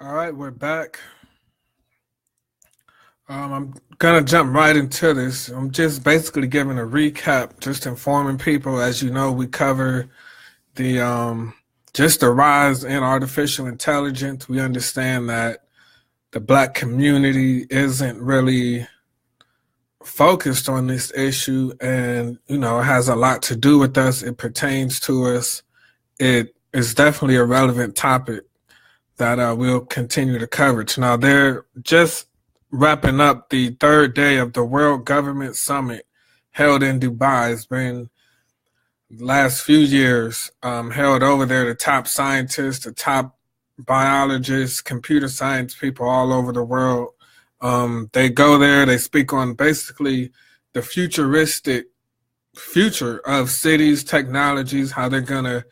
All right, we're back. I'm gonna jump right into this. I'm just basically giving a recap, just informing people. As you know, we cover the just the rise in artificial intelligence. We understand that the black community isn't really focused on this issue, and it has a lot to do with us. It pertains to us. It is definitely a relevant topic that we'll continue to coverage. Now, they're just wrapping up the third day of the World Government Summit held in Dubai. It's been the last few years held over there. The top scientists, the top biologists, computer science people all over the world. They go there, they speak on basically the futuristic future of cities, technologies, how they're going to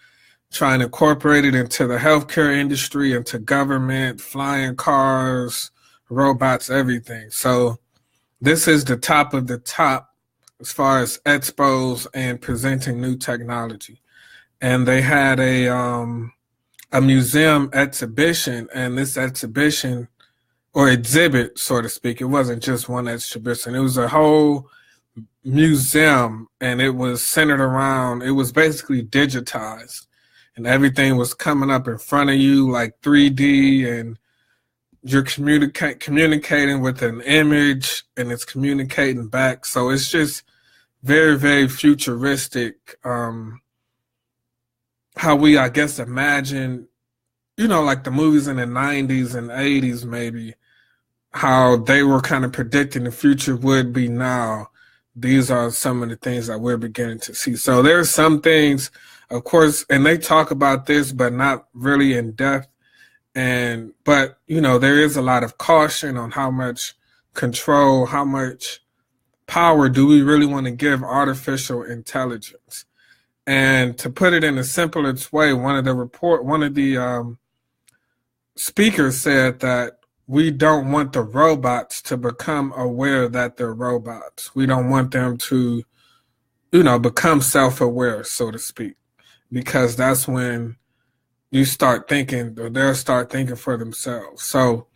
try and incorporate it into the healthcare industry, into government, flying cars, robots, everything. So this is the top of the top as far as expos and presenting new technology. And they had a museum exhibition, and this exhibition or exhibit, so to speak, it wasn't just one exhibition. It was a whole museum, and it was centered around, it was basically digitized, and everything was coming up in front of you like 3D, and you're communicating with an image, and it's communicating back. So it's just very, very futuristic. How we, I guess, imagine, like the movies in the 90s and 80s, maybe, how they were kind of predicting the future would be now. These are some of the things that we're beginning to see. So there's some things, of course, and they talk about this, but not really in depth. But there is a lot of caution on how much control, how much power do we really want to give artificial intelligence. And to put it in the simplest way, one of the speakers said that we don't want the robots to become aware that they're robots. We don't want them to, become self-aware, so to speak, because that's when you start thinking, or they'll start thinking for themselves. So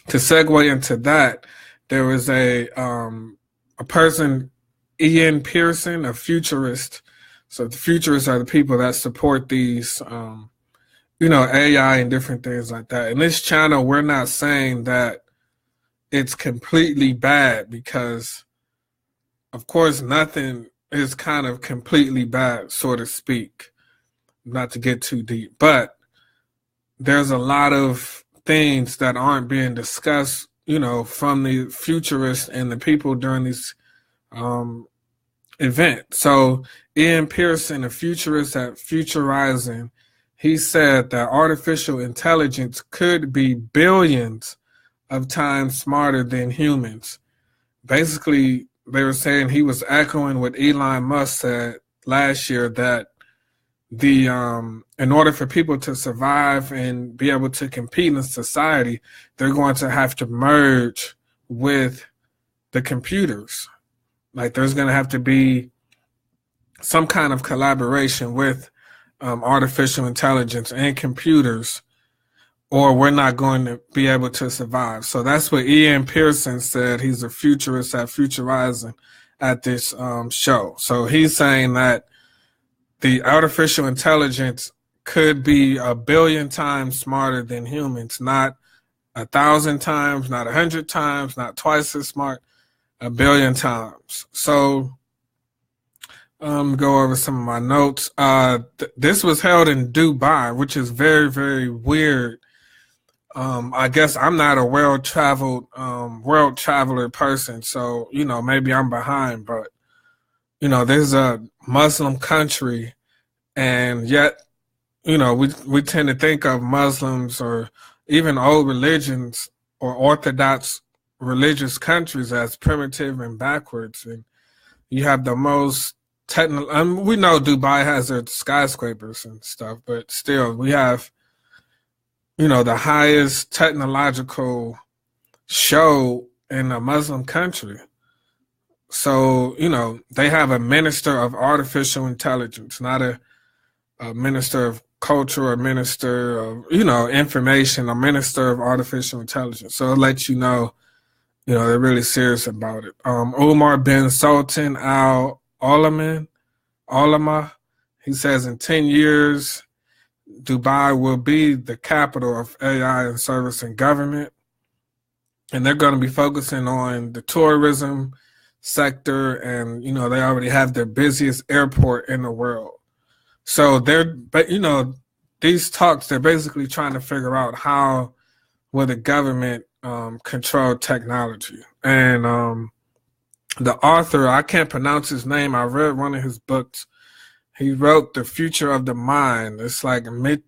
to segue into that, there was a person, Ian Pearson, a futurist. So the futurists are the people that support these, AI and different things like that. In this channel, we're not saying that it's completely bad because, of course, nothing is kind of completely bad, so to speak. Not to get too deep, but there's a lot of things that aren't being discussed, from the futurists and the people during these events. So Ian Pearson, a futurist at Futurizing, he said that artificial intelligence could be billions of times smarter than humans. Basically, they were saying, he was echoing what Elon Musk said last year, that in order for people to survive and be able to compete in society, they're going to have to merge with the computers. Like, there's going to have to be some kind of collaboration with artificial intelligence and computers, or we're not going to be able to survive. So that's what Ian Pearson said. He's a futurist at Futurizing at this show. So he's saying that the artificial intelligence could be 1 billion times smarter than humans, not 1,000 times, not 100 times, not twice as smart, 1 billion times. So go over some of my notes. This was held in Dubai, which is very, very weird. I guess I'm not a world traveler person, so maybe I'm behind, but this is a Muslim country, and yet, we tend to think of Muslims or even old religions or Orthodox religious countries as primitive and backwards. And you have the most technical, we know Dubai has their skyscrapers and stuff, but still, we have, the highest technological show in a Muslim country. So, they have a minister of artificial intelligence, not a minister of culture or minister of, information, a minister of artificial intelligence. So it lets they're really serious about it. Umar bin Sultan Al Ulama, he says in 10 years, Dubai will be the capital of AI and service and government. And they're going to be focusing on the tourism sector. And, they already have their busiest airport in the world. So these talks, they're basically trying to figure out how will the government control technology. And the author, I can't pronounce his name. I read one of his books. He wrote The Future of the Mind. It's like Michio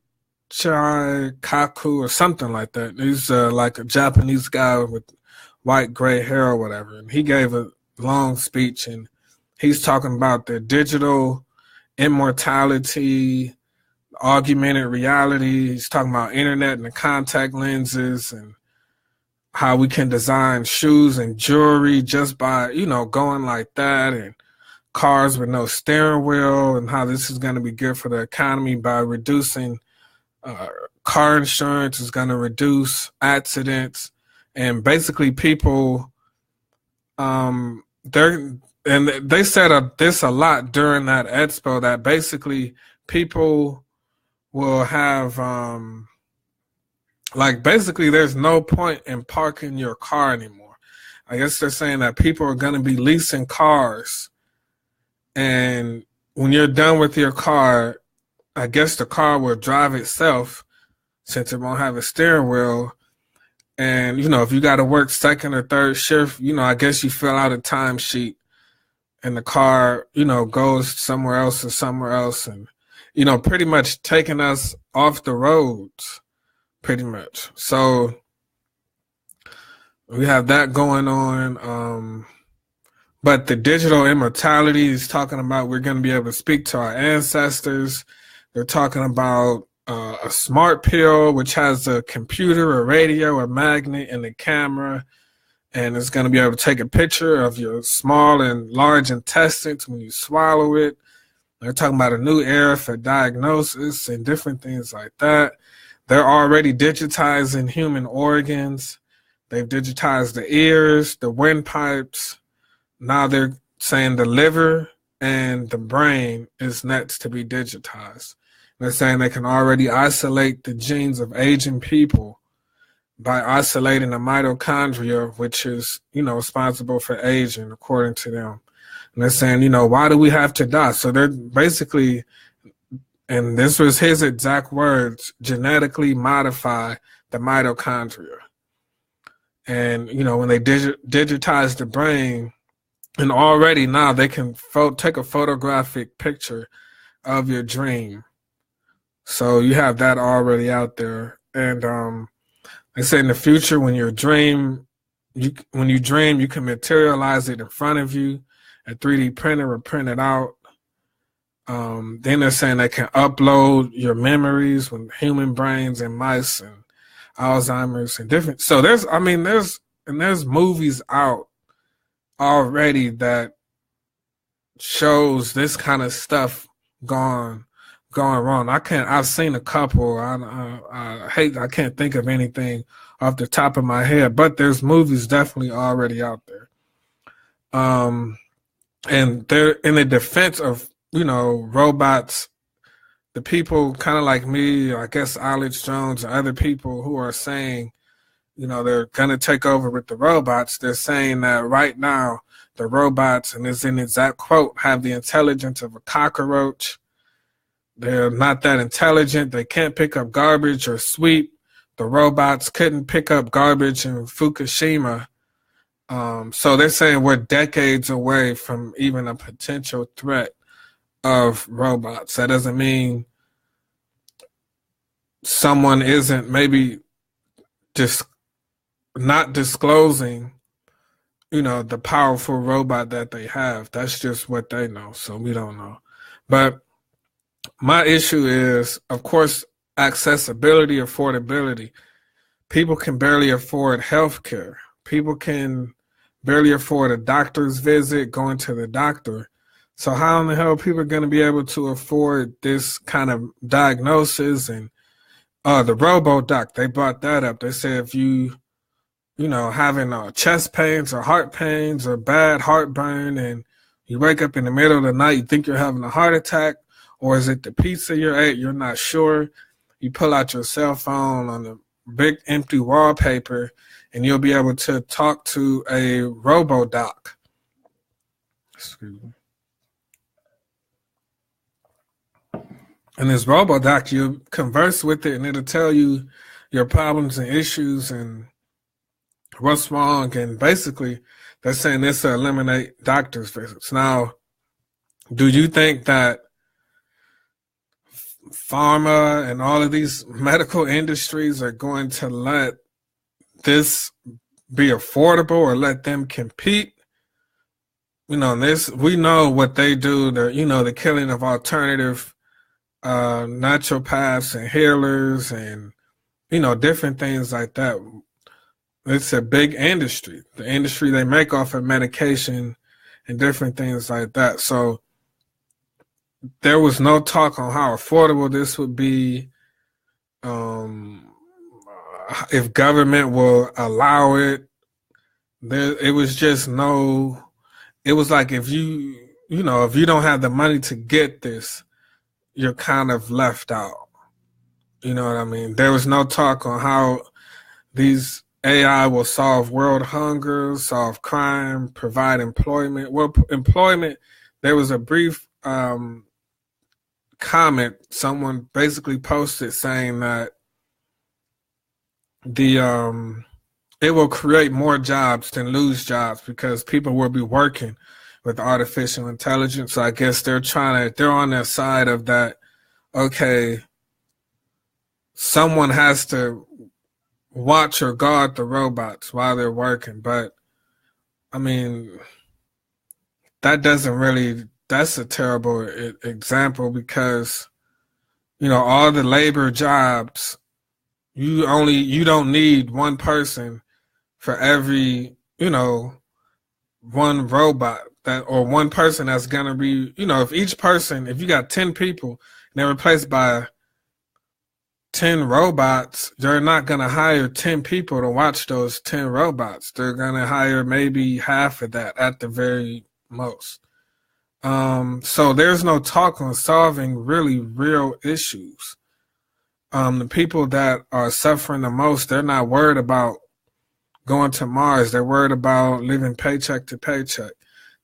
Kaku or something like that. He's like a Japanese guy with white gray hair or whatever. And he gave a long speech, and he's talking about the digital immortality, augmented reality. He's talking about internet and the contact lenses and how we can design shoes and jewelry just by, going like that, and cars with no steering wheel, and how this is going to be good for the economy by reducing car insurance, is going to reduce accidents. And basically people, they said this a lot during that expo, that basically people will have, basically there's no point in parking your car anymore. I guess they're saying that people are going to be leasing cars, and when you're done with your car, I guess the car will drive itself since it won't have a steering wheel. And, if you got to work second or third shift, I guess you fill out a timesheet and the car, goes somewhere else and, pretty much taking us off the roads, pretty much. So we have that going on. But the digital immortality is talking about we're going to be able to speak to our ancestors. They're talking about a smart pill, which has a computer, a radio, a magnet, and a camera. And it's going to be able to take a picture of your small and large intestines when you swallow it. They're talking about a new era for diagnosis and different things like that. They're already digitizing human organs. They've digitized the ears, the windpipes. Now they're saying the liver and the brain is next to be digitized. They're saying they can already isolate the genes of aging people by isolating the mitochondria, which is, responsible for aging, according to them. And they're saying, why do we have to die? So they're basically, and this was his exact words, genetically modify the mitochondria. And, when they digitize the brain, and already now they can take a photographic picture of your dream. So you have that already out there. And they say in the future, when you dream, you can materialize it in front of you. A 3D printer will print it out. Then they're saying they can upload your memories with human brains and mice and Alzheimer's and different. So there's movies out already that shows this kind of stuff going wrong. I've seen a couple. I can't think of anything off the top of my head, but there's movies definitely already out there. And they're in the defense of, robots. The people kind of like me, I guess Alex Jones and other people who are saying, they're going to take over with the robots. They're saying that right now, the robots, and it's an exact quote, have the intelligence of a cockroach. They're not that intelligent. They can't pick up garbage or sweep. The robots couldn't pick up garbage in Fukushima. So they're saying we're decades away from even a potential threat of robots. That doesn't mean someone isn't maybe just not disclosing, the powerful robot that they have. That's just what they know. So we don't know. But my issue is, of course, accessibility, affordability. People can barely afford healthcare. People can barely afford a doctor's visit, going to the doctor. So how in the hell are people going to be able to afford this kind of diagnosis? And the RoboDoc, they brought that up. They said if you having chest pains or heart pains or bad heartburn, and you wake up in the middle of the night, you think you're having a heart attack, or is it the pizza you ate? You're not sure. You pull out your cell phone on the big empty wallpaper, and you'll be able to talk to a RoboDoc. Excuse me. And this RoboDoc, you converse with it, and it'll tell you your problems and issues and what's wrong. And basically, they're saying this to eliminate doctor's visits. Now, do you think that pharma and all of these medical industries are going to let this be affordable or let them compete? We know what they do. The killing of alternative naturopaths and healers and, different things like that. It's a big industry. The industry they make off of medication and different things like that. So there was no talk on how affordable this would be, if government will allow it. It was like if you don't have the money to get this, you're kind of left out. You know what I mean? There was no talk on how these AI will solve world hunger, solve crime, provide employment. Well, employment, there was a brief comment someone basically posted saying that it will create more jobs than lose jobs because people will be working with artificial intelligence. So I guess they're on their side of that. Okay, someone has to watch or guard the robots while they're working. But I mean, that's a terrible example because, all the labor jobs, you don't need one person for every, one robot or one person that's going to be, if you got 10 people and they're replaced by 10 robots, they're not going to hire 10 people to watch those 10 robots. They're going to hire maybe half of that at the very most. So there's no talk on solving really real issues. The people that are suffering the most, they're not worried about going to Mars. They're worried about living paycheck to paycheck.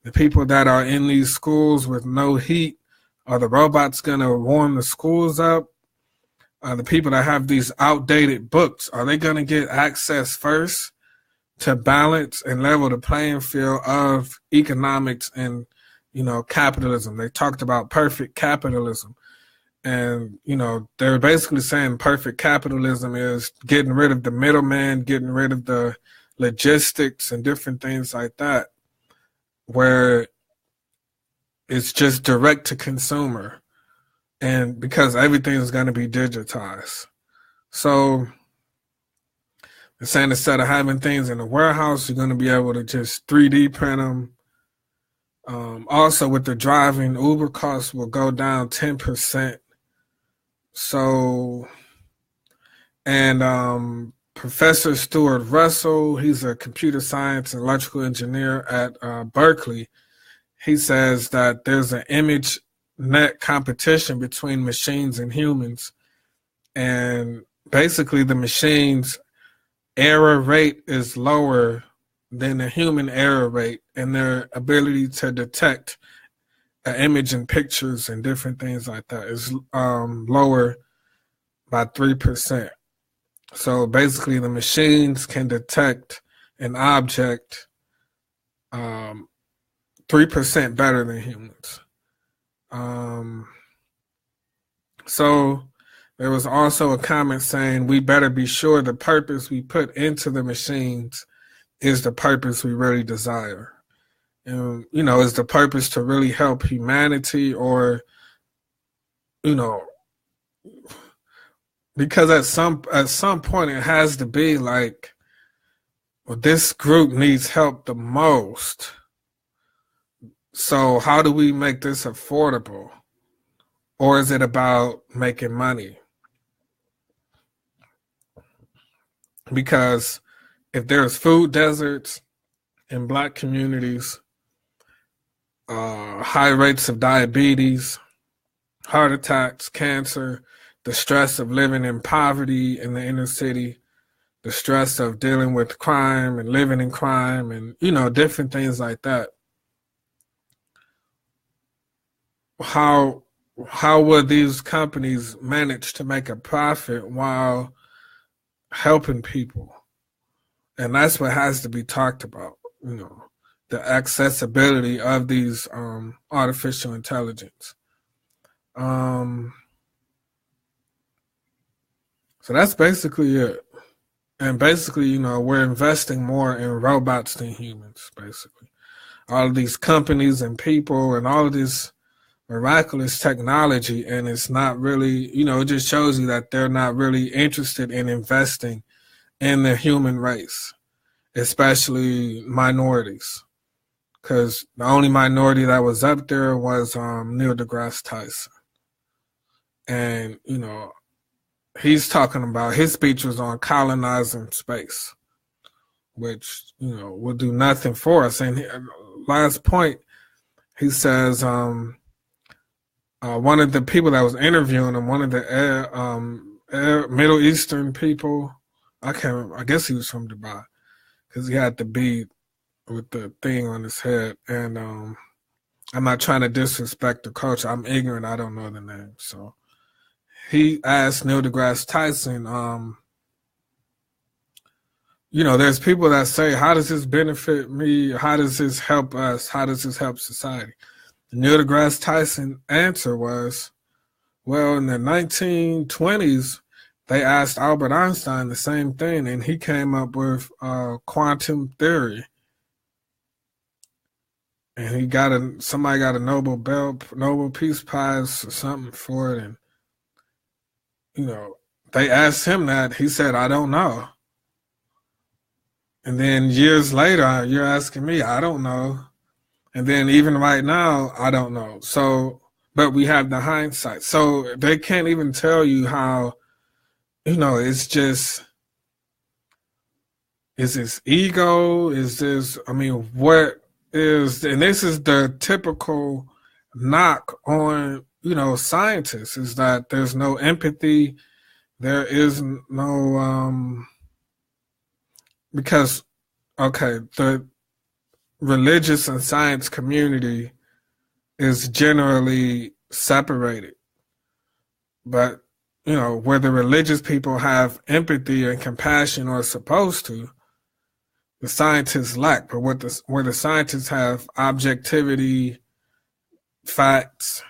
The people that are in these schools with no heat, are the robots going to warm the schools up? The people that have these outdated books, are they going to get access first to balance and level the playing field of economics and, capitalism? They talked about perfect capitalism. And, they're basically saying perfect capitalism is getting rid of the middleman, getting rid of the logistics and different things like that, where it's just direct to consumer. And because everything is going to be digitized. So they're saying instead of having things in the warehouse, you're going to be able to just 3D print them. Also, with the driving, Uber costs will go down 10%. So, and Professor Stuart Russell, he's a computer science and electrical engineer at Berkeley. He says that there's an image net competition between machines and humans, and basically the machine's error rate is lower than the human error rate, and their ability to detect an image and pictures and different things like that is lower by 3%. So basically the machines can detect an object 3% better than humans. So there was also a comment saying we better be sure the purpose we put into the machines is the purpose we really desire. And, is the purpose to really help humanity, or, because at some point it has to be like, well, this group needs help the most. So how do we make this affordable? Or is it about making money? Because if there's food deserts in Black communities, high rates of diabetes, heart attacks, cancer, the stress of living in poverty in the inner city, the stress of dealing with crime and living in crime and, different things like that. How would these companies manage to make a profit while helping people? And that's what has to be talked about, the accessibility of these artificial intelligence. So that's basically it. And basically, we're investing more in robots than humans, basically. All of these companies and people and all of this miraculous technology, and it's not really, it just shows you that they're not really interested in investing in the human race, especially minorities. Because the only minority that was up there was Neil deGrasse Tyson. And, he's talking about, his speech was on colonizing space, which, will do nothing for us. And last point, he says, one of the people that was interviewing him, one of the Middle Eastern people, I guess he was from Dubai, because he had the bead with the thing on his head. And I'm not trying to disrespect the culture. I'm ignorant. I don't know the name. So he asked Neil deGrasse Tyson, there's people that say, how does this benefit me? How does this help us? How does this help society? The Neil deGrasse Tyson answer was, well, in the 1920s, they asked Albert Einstein the same thing, and he came up with quantum theory. And somebody got a Nobel Peace Prize or something for it. And, they asked him that. He said, I don't know. And then years later, you're asking me, I don't know. And then even right now, I don't know. So, but we have the hindsight. So they can't even tell you how, it's just, is this ego? Is this, what is, and this is the typical knock on, scientists, is that there's no empathy. There is no, because, okay, the religious and science community is generally separated. But, where the religious people have empathy and compassion, or are supposed to, the scientists lack. But where the scientists have objectivity, facts,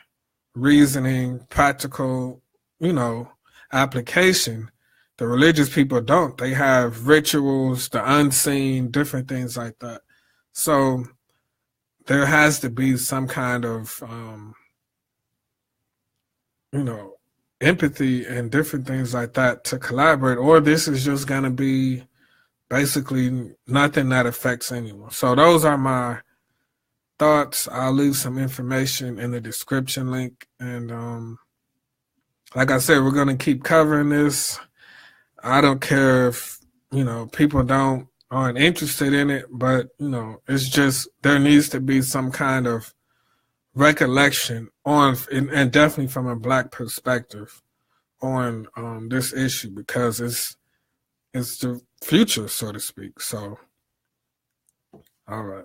reasoning, practical, application, the religious people don't. They have rituals, the unseen, different things like that. So there has to be some kind of, empathy and different things like that to collaborate, or this is just going to be basically nothing that affects anyone. So those are my thoughts. I'll leave some information in the description link. And like I said, we're going to keep covering this. I don't care if, people aren't interested in it, but, it's just, there needs to be some kind of recollection on, and definitely from a Black perspective on this issue, because it's the future, so to speak. So, all right.